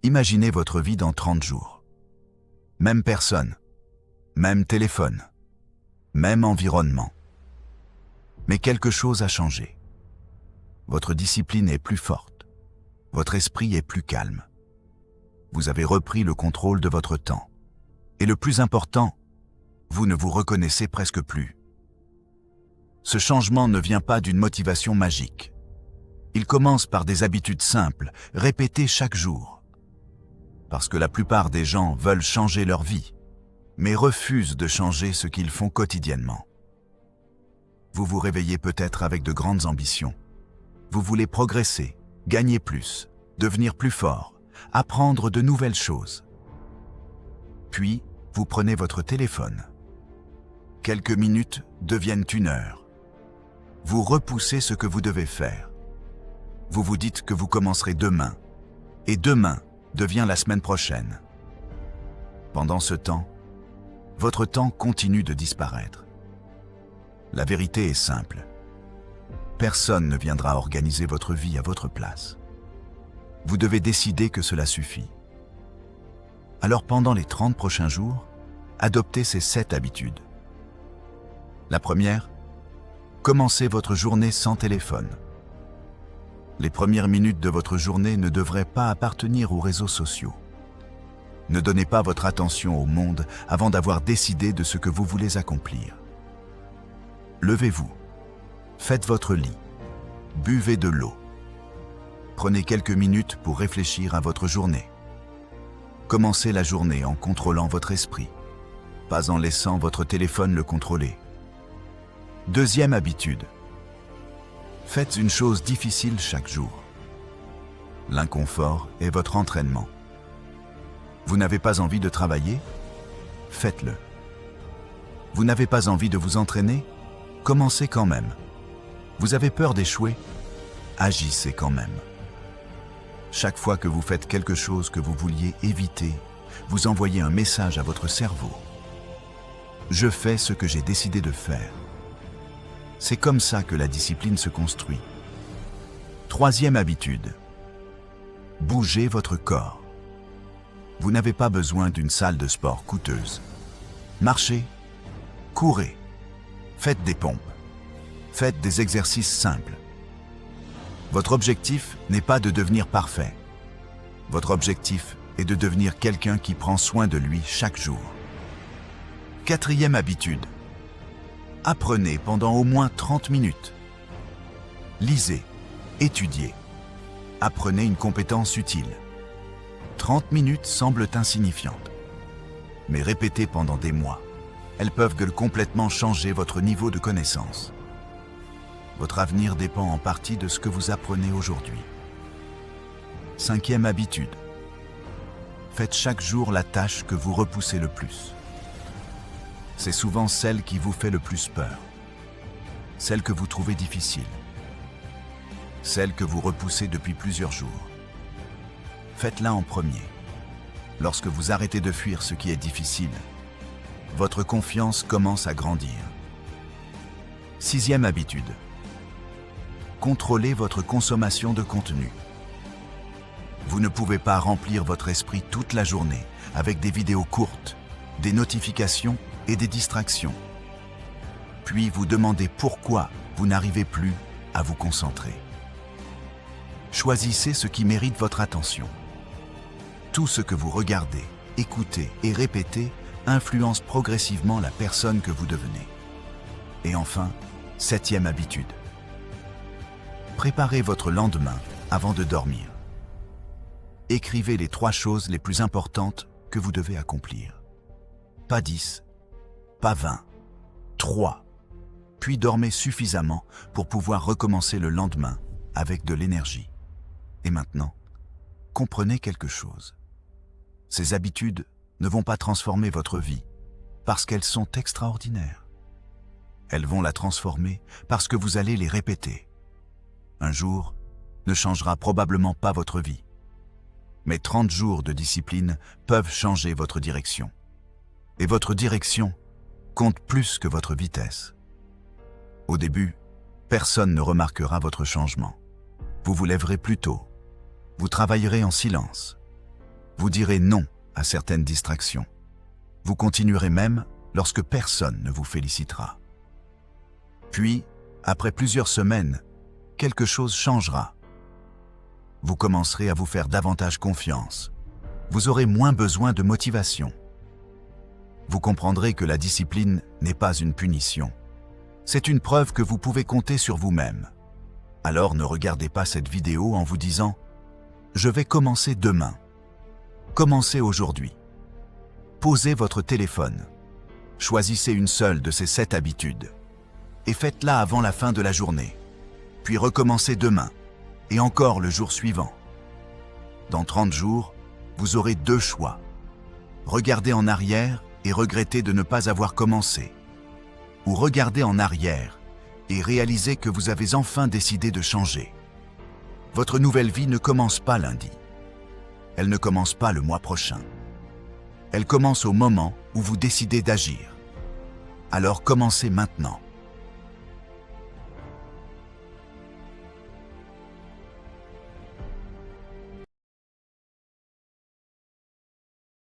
Imaginez votre vie dans 30 jours. Même personne, même téléphone, même environnement. Mais quelque chose a changé. Votre discipline est plus forte. Votre esprit est plus calme. Vous avez repris le contrôle de votre temps. Et le plus important, vous ne vous reconnaissez presque plus. Ce changement ne vient pas d'une motivation magique. Il commence par des habitudes simples, répétées chaque jour. Parce que la plupart des gens veulent changer leur vie, mais refusent de changer ce qu'ils font quotidiennement. Vous vous réveillez peut-être avec de grandes ambitions. Vous voulez progresser, gagner plus, devenir plus fort, apprendre de nouvelles choses. Puis, vous prenez votre téléphone. Quelques minutes deviennent une heure. Vous repoussez ce que vous devez faire. Vous vous dites que vous commencerez demain, et demain devient la semaine prochaine. Pendant ce temps, votre temps continue de disparaître. La vérité est simple. Personne ne viendra organiser votre vie à votre place. Vous devez décider que cela suffit. Alors pendant les 30 prochains jours, adoptez ces 7 habitudes. La première, commencez votre journée sans téléphone. Les premières minutes de votre journée ne devraient pas appartenir aux réseaux sociaux. Ne donnez pas votre attention au monde avant d'avoir décidé de ce que vous voulez accomplir. Levez-vous, faites votre lit, buvez de l'eau. Prenez quelques minutes pour réfléchir à votre journée. Commencez la journée en contrôlant votre esprit, pas en laissant votre téléphone le contrôler. Deuxième habitude. Faites une chose difficile chaque jour. L'inconfort est votre entraînement. Vous n'avez pas envie de travailler? Faites-le. Vous n'avez pas envie de vous entraîner? Commencez quand même. Vous avez peur d'échouer? Agissez quand même. Chaque fois que vous faites quelque chose que vous vouliez éviter, vous envoyez un message à votre cerveau. Je fais ce que j'ai décidé de faire. C'est comme ça que la discipline se construit. Troisième habitude. Bougez votre corps. Vous n'avez pas besoin d'une salle de sport coûteuse. Marchez, courez, faites des pompes, faites des exercices simples. Votre objectif n'est pas de devenir parfait. Votre objectif est de devenir quelqu'un qui prend soin de lui chaque jour. Quatrième habitude. Apprenez pendant au moins 30 minutes. Lisez, étudiez. Apprenez une compétence utile. 30 minutes semblent insignifiantes. Mais répétez pendant des mois. Elles peuvent complètement changer votre niveau de connaissance. Votre avenir dépend en partie de ce que vous apprenez aujourd'hui. Cinquième habitude. Faites chaque jour la tâche que vous repoussez le plus. C'est souvent celle qui vous fait le plus peur. Celle que vous trouvez difficile. Celle que vous repoussez depuis plusieurs jours. Faites-la en premier. Lorsque vous arrêtez de fuir ce qui est difficile, votre confiance commence à grandir. Sixième habitude. Contrôlez votre consommation de contenu. Vous ne pouvez pas remplir votre esprit toute la journée avec des vidéos courtes, des notifications et des distractions. Puis vous demandez pourquoi vous n'arrivez plus à vous concentrer. Choisissez ce qui mérite votre attention. Tout ce que vous regardez, écoutez et répétez influence progressivement la personne que vous devenez. Et enfin, septième habitude. Préparez votre lendemain avant de dormir. Écrivez les 3 choses les plus importantes que vous devez accomplir. Pas 10, pas 20, 3. Puis dormez suffisamment pour pouvoir recommencer le lendemain avec de l'énergie. Et maintenant, comprenez quelque chose. Ces habitudes ne vont pas transformer votre vie parce qu'elles sont extraordinaires. Elles vont la transformer parce que vous allez les répéter. Un jour ne changera probablement pas votre vie. Mais 30 jours de discipline peuvent changer votre direction. Et votre direction compte plus que votre vitesse. Au début, personne ne remarquera votre changement. Vous vous lèverez plus tôt. Vous travaillerez en silence. Vous direz non à certaines distractions. Vous continuerez même lorsque personne ne vous félicitera. Puis, après plusieurs semaines, quelque chose changera. Vous commencerez à vous faire davantage confiance. Vous aurez moins besoin de motivation. Vous comprendrez que la discipline n'est pas une punition. C'est une preuve que vous pouvez compter sur vous-même. Alors ne regardez pas cette vidéo en vous disant « Je vais commencer demain ». Commencez aujourd'hui. Posez votre téléphone. Choisissez une seule de ces 7 habitudes et faites-la avant la fin de la journée. Puis recommencez demain et encore le jour suivant. Dans 30 jours, vous aurez 2 choix. Regardez en arrière et regretter de ne pas avoir commencé. Ou regardez en arrière et réaliser que vous avez enfin décidé de changer. Votre nouvelle vie ne commence pas lundi. Elle ne commence pas le mois prochain. Elle commence au moment où vous décidez d'agir. Alors commencez maintenant.